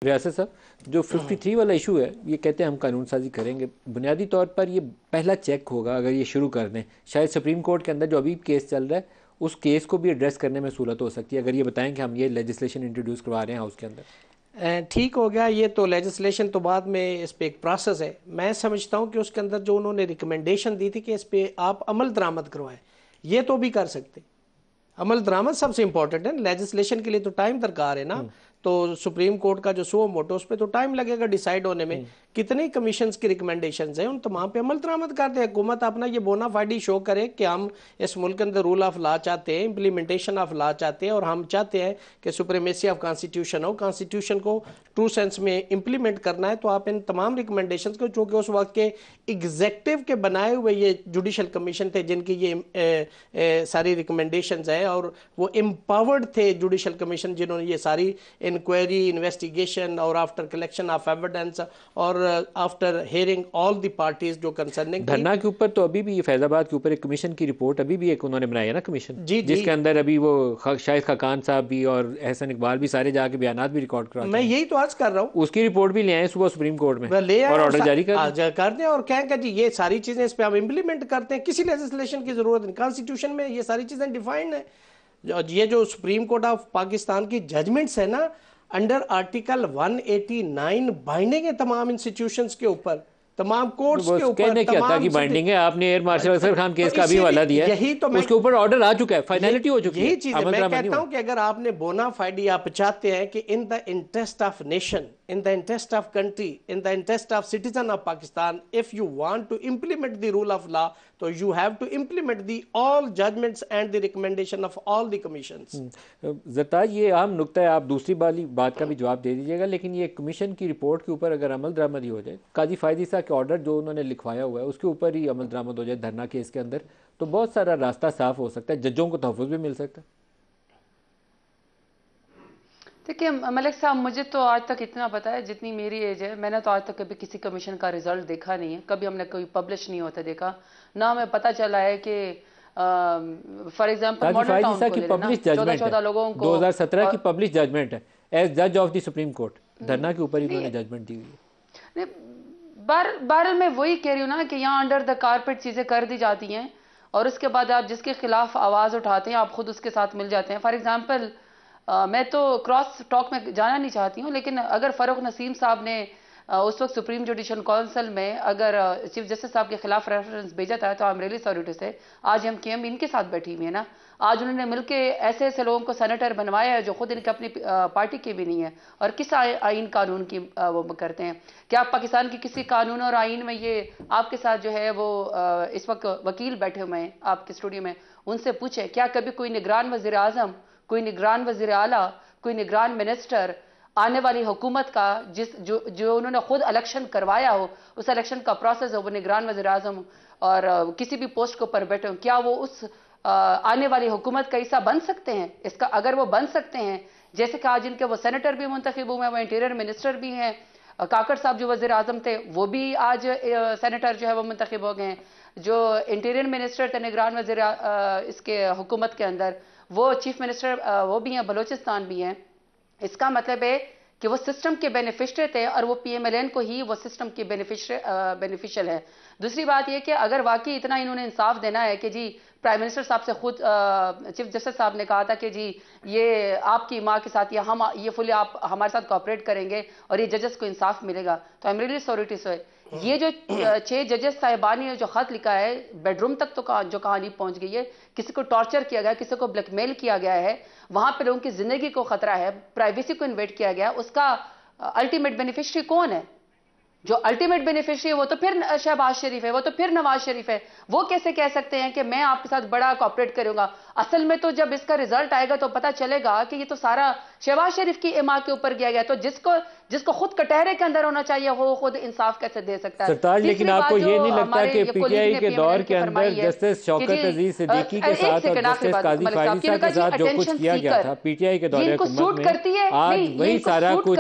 रियासत साहब, जो 53 वाला इशू है, ये कहते हैं हम कानून साजी करेंगे। बुनियादी तौर पर ये पहला चेक होगा अगर ये शुरू कर दें। शायद सुप्रीम कोर्ट के अंदर जो अभी केस चल रहा है उस केस को भी एड्रेस करने में सहूलत हो सकती है अगर ये बताएं कि हम ये लेजिस्लेशन इंट्रोड्यूस करवा रहे हैं हाउस के अंदर। ठीक हो गया, ये तो लेजिस्लेशन तो बाद में, इस पे एक प्रोसेस है। मैं समझता हूँ कि उसके अंदर जो उन्होंने रिकमेंडेशन दी थी कि इस पे आप अमल दरामद करवाएं, ये तो भी कर सकते। अमल दरामद सबसे इंपॉर्टेंट है। लेजिस्लेशन के लिए तो टाइम दरकार है ना। तो सुप्रीम कोर्ट का जो सो मोटो, उस पे तो टाइम लगेगा डिसाइड होने में। कितनी कमीशंस की रिकमेंडेशंस हैं, उन तमाम पे अमल दरामद कर दे। हुकूमत अपना ये बोनाफाइडी शो करे कि हम इस मुल्क के अंदर रूल ऑफ लॉ चाहते हैं, इंप्लीमेंटेशन ऑफ लॉ चाहते हैं, और हम चाहते हैं कि सुप्रीमेसी ऑफ कॉन्स्टिट्यूशन हो, कॉन्स्टिट्यूशन को ट्रू सेंस में इंप्लीमेंट करना है। तो आप इन तमाम रिकमेंडेशंस को, जो कि उस वक्त के एग्जेक्टिव के बनाए हुए ये जुडिशल कमीशन थे जिनकी ये सारी रिकमेंडेशंस हैं, और वो एम्पावर्ड थे जुडिशल कमीशन जिन्होंने ये सारी इंक्वायरी, इन्वेस्टिगेशन और आफ्टर कलेक्शन ऑफ एविडेंस और after hearing all the parties जो कंसर्निंग। धरना के ऊपर तो अभी भी फैजाबाद के ऊपर एक कमीशन की रिपोर्ट अभी भी एक उन्होंने बनाई है ना कमीशन, जिसके अंदर अभी वो शाहिद खाकान साहब भी और एहसन इकबाल भी सारे जाके बयानात भी रिकॉर्ड करा। मैं यही तो आज कर रहा हूँ, उसकी रिपोर्ट भी ले आए सुबह सुप्रीम कोर्ट में, ले आए और ऑर्डर जारी कर दें और कहें कि जी ये सारी चीजें इस पे हम इंप्लीमेंट करते हैं। किसी लेजिस्लेशन की जरूरत नहीं, कॉन्स्टिट्यूशन में ये सारी चीजें डिफाइंड है। ये जो सुप्रीम कोर्ट ऑफ पाकिस्तान की जजमेंट्स है ना, अंडर आर्टिकल 189 बाइंडिंग है तमाम इंस्टीट्यूशंस के ऊपर, तमाम कोर्ट्स के ऊपर। तमाम की बाइंडिंग है। आपने एयर मार्शल अफसर खान केस का भी हवाला दिया, यही तो उसके ऊपर ऑर्डर आ चुका है, फाइनलिटी हो चुकी है। यही चीज है, मैं कहता हूं कि अगर आपने बोनाफाइडी आप चाहते हैं कि in the interest of nation, in the interest of country, in the interest of citizen of Pakistan, if you want to implement the rule of law, so you have to implement the all judgments and the recommendation of all the commissions. ज़रताज, ये आम नुक्ता है, आप दूसरी वाली बात का भी जवाब दे दीजिएगा, लेकिन ये कमीशन की रिपोर्ट के ऊपर अगर अमल दरामदी हो जाए, काजी फायदी साहब के ऑर्डर जो उन्होंने लिखवाया हुआ है उसके ऊपर ही अमल दरामद हो जाए धरना केस के अंदर, तो बहुत सारा रास्ता साफ हो सकता है, जजों को तहफ़्फ़ुज़ भी मिल सकता है। देखिए मलिक साहब, मुझे तो आज तक इतना पता है, जितनी मेरी एज है, मैंने तो आज तक कभी किसी कमीशन का रिजल्ट देखा नहीं है। कभी हमने कोई पब्लिश नहीं होता देखा ना। हमें पता चला है कि फॉर एग्जांपल मॉडल टाउन को ले लेना, 14 लोगों को 2017 की पब्लिश जजमेंट है एज जज ऑफ द सुप्रीम कोर्ट, धरना के ऊपर ही उन्होंने जजमेंट दी हुई है। बहरहाल मैं वही कह रही हूँ ना कि यहाँ अंडर द कारपेट चीजें कर दी जाती हैं, और उसके बाद आप जिसके खिलाफ आवाज उठाते हैं आप खुद उसके साथ मिल जाते हैं। फॉर एग्जाम्पल मैं तो क्रॉस टॉक में जाना नहीं चाहती हूँ, लेकिन अगर फ़ारूक नसीम साहब ने उस वक्त सुप्रीम जुडिशल काउंसिल में अगर चीफ जस्टिस साहब के खिलाफ रेफरेंस भेजा था, तो I am really sorry to say आज हम केएम इनके साथ बैठी हुई है ना। आज उन्होंने मिलके ऐसे ऐसे लोगों को सेनेटर बनवाया है जो खुद इनके अपनी पार्टी के भी नहीं है, और किस आइन कानून की वो करते हैं। क्या आप पाकिस्तान की किसी कानून और आइन में, ये आपके साथ जो है वो इस वक्त वकील बैठे हुए हैं आपके स्टूडियो में, उनसे पूछे क्या कभी कोई निगरान वज़ीर आज़म, कोई निगरान वज़ीर आला, कोई निगरान मिनिस्टर आने वाली हुकूमत का जो उन्होंने खुद इलेक्शन करवाया हो, उस इलेक्शन का प्रोसेस हो, वो निगरान वज़ीर आज़म और किसी भी पोस्ट के ऊपर बैठे हो, क्या वो उस आने वाली हुकूमत का हिस्सा बन सकते हैं? इसका अगर वो बन सकते हैं, जैसे कि आज इनके वो सेनेटर भी मुंतखब हुए हैं, वो इंटीरियर मिनिस्टर भी हैं, काकड़ साहब जो वज़ीर आज़म थे वो भी आज सेनेटर जो है वो मुंतखब हो गए हैं, जो इंटीरियर मिनिस्टर थे निगरान वज़ीर इसके हुकूमत के अंदर, वो चीफ मिनिस्टर वो भी हैं, बलोचिस्तान भी हैं। इसका मतलब है कि वो सिस्टम के बेनिफिशियरी थे, और वो पीएमएलएन को ही वो सिस्टम के बेनिफिशियल है। दूसरी बात ये कि अगर वाकई इतना इन्होंने इंसाफ देना है कि जी प्राइम मिनिस्टर साहब से खुद चीफ जस्टिस साहब ने कहा था कि जी ये आपकी माँ के साथ या हम ये फुली आप हमारे साथ कोऑपरेट करेंगे और ये जजेस को इंसाफ मिलेगा, तो I am really sorry to say ये जो 6 जजेस साहिबान ने जो खत लिखा है, बेडरूम तक तो जो कहानी पहुंच गई है, किसी को टॉर्चर किया गया, किसी को ब्लैकमेल किया गया है, वहां पे लोगों की जिंदगी को खतरा है, प्राइवेसी को इन्वेट किया गया, उसका अल्टीमेट बेनिफिशियरी कौन है? जो अल्टीमेट बेनिफिशियरी है वो तो फिर शहबाज शरीफ है, वो तो फिर नवाज शरीफ है। वो कैसे कह सकते हैं कि मैं आपके साथ बड़ा कोऑपरेट करूंगा? असल में तो जब इसका रिजल्ट आएगा तो पता चलेगा कि ये तो सारा शहबाज शरीफ की इमा के ऊपर किया गया। तो जिसको खुद कटहरे के अंदर होना चाहिए वो खुद इंसाफ कैसे दे सकता है? सरताज, लेकिन आपको ये नहीं लगता कि पीटीआई के दौर के अंदर जस्टिस शौकत अजीज सिद्दीकी के साथ और जस्टिस काजी फायदी साहब के साथ जो कुछ किया गया था पीटीआई के दौर हुकूमत में, आज वही सारा कुछ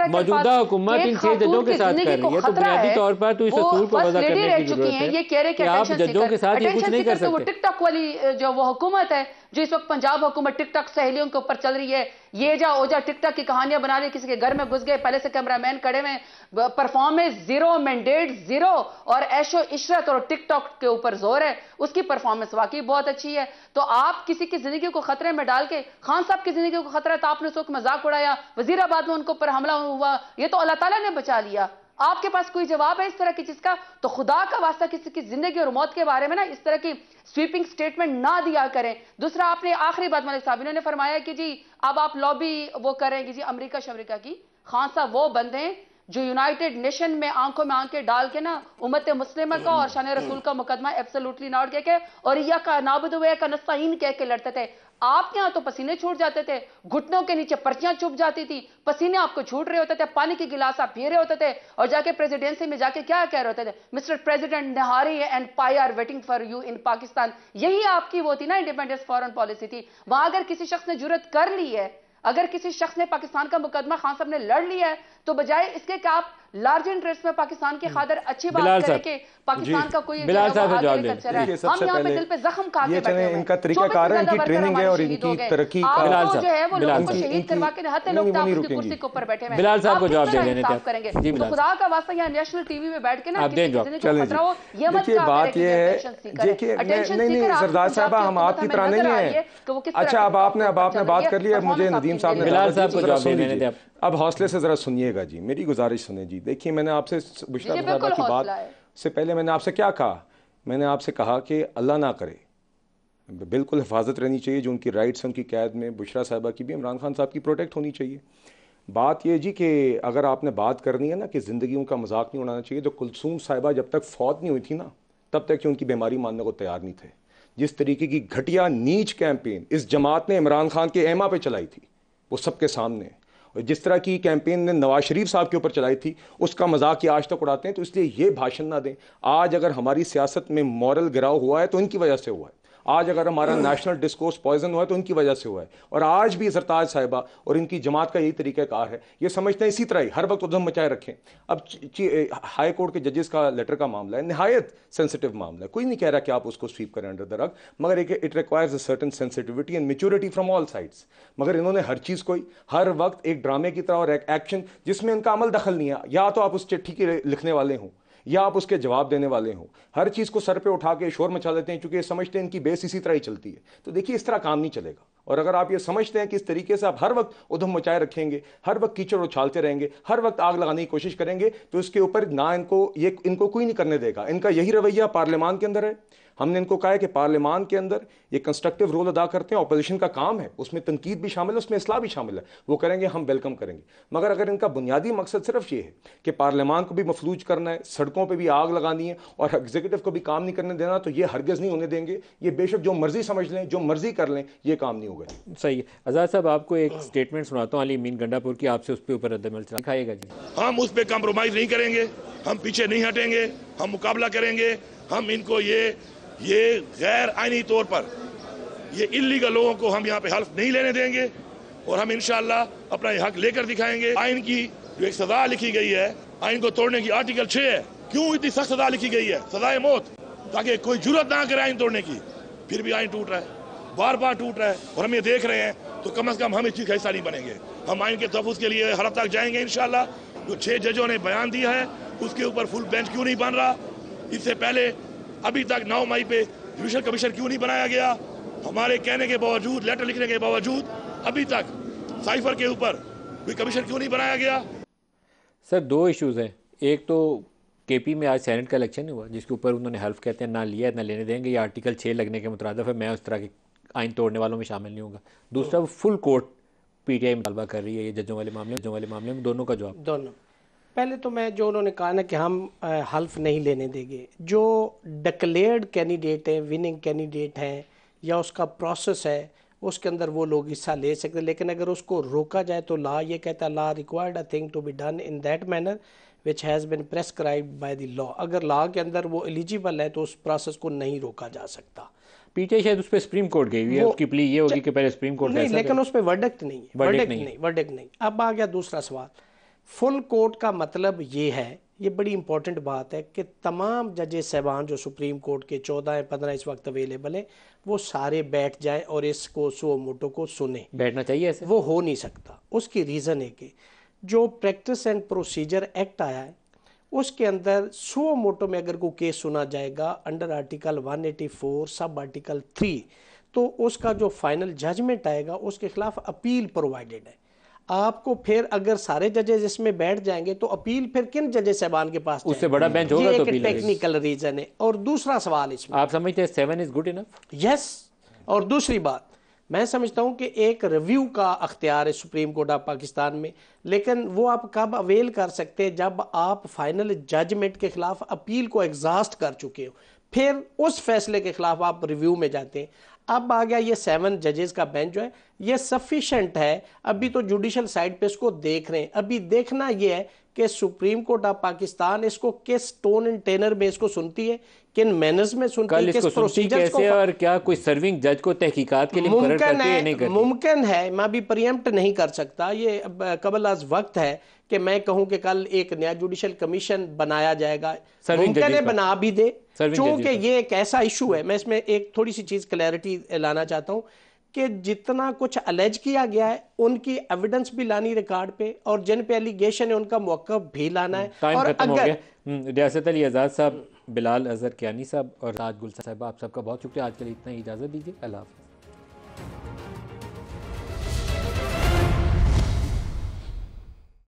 मौजूदा हुकूमत इन 6 जजों के साथ कर रही है, तो बुनियादी तौर पर तो इस असूल को वज़ा करने की जरूरत है कि आप जजों के साथ ये कुछ नहीं कर सकते। टिकटॉक वाली जो वो हुकूमत है जो इस वक्त पंजाब हुकूमत टिकटॉक सहेलियों के ऊपर चल रही है, ये जा ओ जा टिकटॉक की कहानियां बना रही, किसी के घर में घुस गए, पहले से कैमरामैन खड़े हुए, परफॉर्मेंस जीरो, मैंडेट जीरो, और ऐशो इशरत और टिकटॉक के ऊपर जोर है, उसकी परफॉर्मेंस वाकई बहुत अच्छी है। तो आप किसी की जिंदगी को खतरे में डाल के, खान साहब की जिंदगी को खतरा, तो आपने उसको मजाक उड़ाया, वजीराबाद में उनके ऊपर हमला हुआ, ये तो अल्लाह ताला ने बचा लिया। आपके पास कोई जवाब है इस तरह की चीज का? तो खुदा का वास्ता किसी की जिंदगी और मौत के बारे में ना इस तरह की स्वीपिंग स्टेटमेंट ना दिया करें। दूसरा, आपने आखिरी बात मलिक साहब इन्होंने फरमाया कि जी अब आप लॉबी वो करेंगे जी अमेरिका शमरिका की। खान साहब वो बंदे हैं जो यूनाइटेड नेशन में आंखों में आंखें डाल के ना उम्मत मुस्लिमा का और शान रसूल का मुकदमा एब्सोल्युटली नॉट कह के और या का नाबुद व का नस्ताइन कह के लड़ते थे। आपके यहां तो पसीने छूट जाते थे, घुटनों के नीचे पर्चियां चुभ जाती थी, पसीने आपको छूट रहे होते थे, पानी की गिलास आप पी रहे होते थे, और जाके प्रेसिडेंसी में जाके क्या कह रहे होते थे, mister president nihari and pie are waiting for you in Pakistan. यही आपकी वो थी ना इंडिपेंडेंस फॉरेन पॉलिसी थी। वहां अगर किसी शख्स ने जुर्रत कर ली है, अगर किसी शख्स ने पाकिस्तान का मुकदमा खान साहब ने लड़ लिया है, तो बजाय इसके कि आप लार्ज इंटरेस्ट में पाकिस्तान की खातिर अच्छी बात करें कि पाकिस्तान का कोई कल्चर है, हम यहाँ पे दिल पे जख्म खा के बैठे हैं। इनका तरीका कार है, इनकी ट्रेनिंग है और इनकी तरक्की का जो है वो लोगों को शहीद करवा के हत्या लोग आपकी कुर्सी के ऊपर बैठे हैं। बिलाल साहब को जवाब दे देने करेंगे तो खुदा का वास्ता यहाँ नेशनल टीवी में बैठ के ना किसी को खतरा हो, ये मत बात ये है। देखिए नहीं सरदार साहब हम आपकी तरह नहीं है। अच्छा अब आपने बात कर ली, अब मुझे नदीम साहब ने बिलाल साहब को जवाब दे देने दे। अब हौसले से जरा सुनिएगा जी, मेरी गुजारिश सुने जी। देखिए मैंने आपसे बुशरा साहबा की बात से पहले मैंने आपसे क्या कहा, मैंने आपसे कहा कि अल्लाह ना करे, बिल्कुल हिफाजत रहनी चाहिए, जो उनकी राइट्स हैं उनकी कैद में, बुशरा साहबा की भी, इमरान खान साहब की प्रोटेक्ट होनी चाहिए। बात ये जी कि अगर आपने बात करनी है ना कि ज़िंदगियों का मजाक नहीं उड़ाना चाहिए, तो कुलसूम साहिबा जब तक फौत नहीं हुई थी ना, तब तक कि उनकी बीमारी मानने को तैयार नहीं थे। जिस तरीके की घटिया नीच कैंपेन इस जमात ने इमरान खान के एमा पे चलाई थी वो सबके सामने, और जिस तरह की कैंपेन ने नवाज शरीफ साहब के ऊपर चलाई थी उसका मजाक ये आज तक उड़ाते हैं। तो इसलिए ये भाषण ना दें। आज अगर हमारी सियासत में मॉरल गिराव हुआ है तो इनकी वजह से हुआ है, आज अगर हमारा नेशनल डिस्कोर्स पॉइजन हुआ है तो उनकी वजह से हुआ है। और आज भी सरताज साहिबा और इनकी जमात का यही तरीक़ाकार है, ये समझते हैं इसी तरह ही हर वक्त उधम मचाए रखें। अब हाई कोर्ट के जजेस का लेटर का मामला है, नहायत सेंसिटिव मामला है, कोई नहीं कह रहा कि आप उसको स्वीप करें अंडर द रग, मगर it requires a certain sensitivity and maturity from all sides. मगर इन्होंने हर चीज़ को हर वक्त एक ड्रामे की तरह और एक एक्शन जिसमें इनका अमल दखल नहीं है, या तो आप उस चिट्ठी के लिखने वाले हों या आप उसके जवाब देने वाले हो, हर चीज़ को सर पे उठा के शोर मचा देते हैं, क्योंकि समझते हैं इनकी बेस इसी तरह ही चलती है। तो देखिए इस तरह काम नहीं चलेगा। और अगर आप ये समझते हैं कि इस तरीके से आप हर वक्त उधम मचाए रखेंगे, हर वक्त कीचड़ उछालते रहेंगे, हर वक्त आग लगाने की कोशिश करेंगे, तो इसके ऊपर ना इनको कोई नहीं करने देगा। इनका यही रवैया पार्लियामान के अंदर है। हमने इनको कहा है कि पार्लियामान के अंदर ये कंस्ट्रक्टिव रोल अदा करते हैं, ऑपोजिशन का काम है, उसमें तनकीद भी शामिल है, उसमें इस्लाह भी शामिल है, वो करेंगे, हम वेलकम करेंगे। मगर अगर इनका बुनियादी मकसद सिर्फ ये है कि पार्लियामान को भी मफलूज करना है, सड़कों पर भी आग लगानी है और एग्जीक्यूटिव को भी काम नहीं करने देना, तो ये हरगिज़ नहीं होने देंगे। ये बेशक जो मर्जी समझ लें, जो मर्जी कर लें, ये काम नहीं होगा। सही है। आज़ाद साहब आपको एक स्टेटमेंट सुनाता हूँ अली अमीन गंडापुर की, आपसे उस पर ऊपर रद्दमल दिखाइएगा जी। हम उस पर कॉम्प्रोमाइज़ नहीं करेंगे, हम पीछे नहीं हटेंगे, हम मुकाबला करेंगे। हम इनको ये गैर आईनी तौर पर ये इल्लीगल लोगों को हम यहाँ पे हल्फ नहीं लेने देंगे और हम इंशाअल्लाह अपना ये हक लेकर दिखाएंगे। आइन की जो एक सजा लिखी गई है, आइन को तोड़ने की आर्टिकल 6 है, क्यों इतनी सख्त सजा लिखी गई है, सजाए मौत, ताकि कोई जुर्रत ना करे आइन तोड़ने की। फिर भी आइन टूट रहा है, बार बार टूट रहा है और हम ये देख रहे हैं, तो कम से कम हम इस चीज़ का हिस्सा नहीं बनेंगे। हम आइन के तहफ़्फ़ुज़ के लिए हर तक जाएंगे इंशाअल्लाह। जो 6 जजों ने बयान दिया है उसके ऊपर फुल बेंच क्यों नहीं बन रहा, इससे पहले अभी तक 9 मई पे जुडिशल कमीशन क्यों नहीं बनाया गया, हमारे कहने के बावजूद, लेटर लिखने के बावजूद अभी तक साइफर के ऊपर कोई कमीशन क्यों नहीं बनाया गया। सर 2 इश्यूज़ हैं, एक तो केपी में आज सेनेट का इलेक्शन हुआ जिसके ऊपर उन्होंने हल्फ कहते हैं ना लिया ना लेने देंगे, या आर्टिकल 6 लगने के मुताबिक है, मैं उस तरह के आइन तोड़ने वालों में शामिल नहीं होगा। दूसरा फुल कोर्ट पीटीआई मुतालबा कर रही है ये जजों वाले मामले में, दोनों का जवाब। दोनों पहले तो मैं जो उन्होंने कहा ना कि हम हल्फ नहीं लेने देंगे, जो डिक्लेयर्ड कैंडिडेट हैं, विनिंग कैंडिडेट हैं, या उसका प्रोसेस है, उसके अंदर वो लोग हिस्सा ले सकते हैं। लेकिन अगर उसको रोका जाए तो लॉ ये कहता है, law required a thing to be done in that manner which has been prescribed by the law. अगर लॉ के अंदर वो एलिजिबल है तो उस प्रोसेस को नहीं रोका जा सकता। पीटीआई शायद उस पर सुप्रीम कोर्ट गई हुई है, उसकी प्ली ये होगी कि पहले सुप्रीम कोर्ट नहीं, लेकिन उस पर वर्डिक्ट नहीं, वर्डिक्ट नहीं। अब आ गया दूसरा सवाल, फुल कोर्ट का मतलब ये है, ये बड़ी इंपॉर्टेंट बात है कि तमाम जजेस साहबान जो सुप्रीम कोर्ट के 14 या 15 इस वक्त अवेलेबल है, वो सारे बैठ जाएं और इसको सुओ मोटो को सुने। बैठना चाहिए ऐसे? वो हो नहीं सकता। उसकी रीज़न है कि जो प्रैक्टिस एंड प्रोसीजर एक्ट आया है उसके अंदर सुओ मोटो में अगर कोई केस सुना जाएगा अंडर आर्टिकल 184 सब आर्टिकल 3, तो उसका जो फाइनल जजमेंट आएगा उसके खिलाफ अपील प्रोवाइडेड है। आपको फिर अगर सारे जजेस इसमें बैठ जाएंगे तो अपील फिर किन जजेस साहबान के पास? उससे बड़ा बेंच होगा तो एक टेक्निकल रीजन है। और दूसरा सवाल इसमें, आप समझते हैं 7 इज गुड इनफ? यस। और दूसरी बात, मैं समझता हूं कि एक रिव्यू का अख्तियार है सुप्रीम कोर्ट ऑफ पाकिस्तान में, लेकिन वो आप कब अवेल कर सकते हैं? जब आप फाइनल जजमेंट के खिलाफ अपील को एग्जॉस्ट कर चुके हो, फिर उस फैसले के खिलाफ आप रिव्यू में जाते हैं। अब आ गया ये 7 जजेस का बेंच जो है, ये सफिशेंट है। अभी तो जुडिशल साइड पे इसको देख रहे हैं। अभी देखना ये है कि सुप्रीम कोर्ट ऑफ पाकिस्तान इसको किस टोन एंड टेनर में इसको सुनती है, किन मैनर्स में सुनती है, किस प्रोसीजर्स को, और क्या कोई सर्विंग जज को तहकीकात के लिए मुमकिन है, मुमकिन है। मैं भी प्रीएम्प्ट नहीं कर सकता। ये कबल आज वक्त है कि मैं कहूं कि कल एक नया जुडिशल कमीशन बनाया जाएगा, मुमकिन है बना भी दे, क्योंकि ये एक ऐसा इशू है। मैं इसमें एक थोड़ी सी चीज क्लैरिटी लाना चाहता हूं कि जितना कुछ अलेज किया गया है उनकी एविडेंस भी लानी रिकॉर्ड पे, और जिन पे एलिगेशन है उनका मौक़िफ़ भी लाना है। और अगर रियासत अली आज़ाद साहब, बिलाल अजहर कियानी साहब और ताज गुल साहब, आप सबका बहुत शुक्रिया। आज के लिए इतना ही, इजाज़त दीजिए। अल्लाह हाफ़िज़।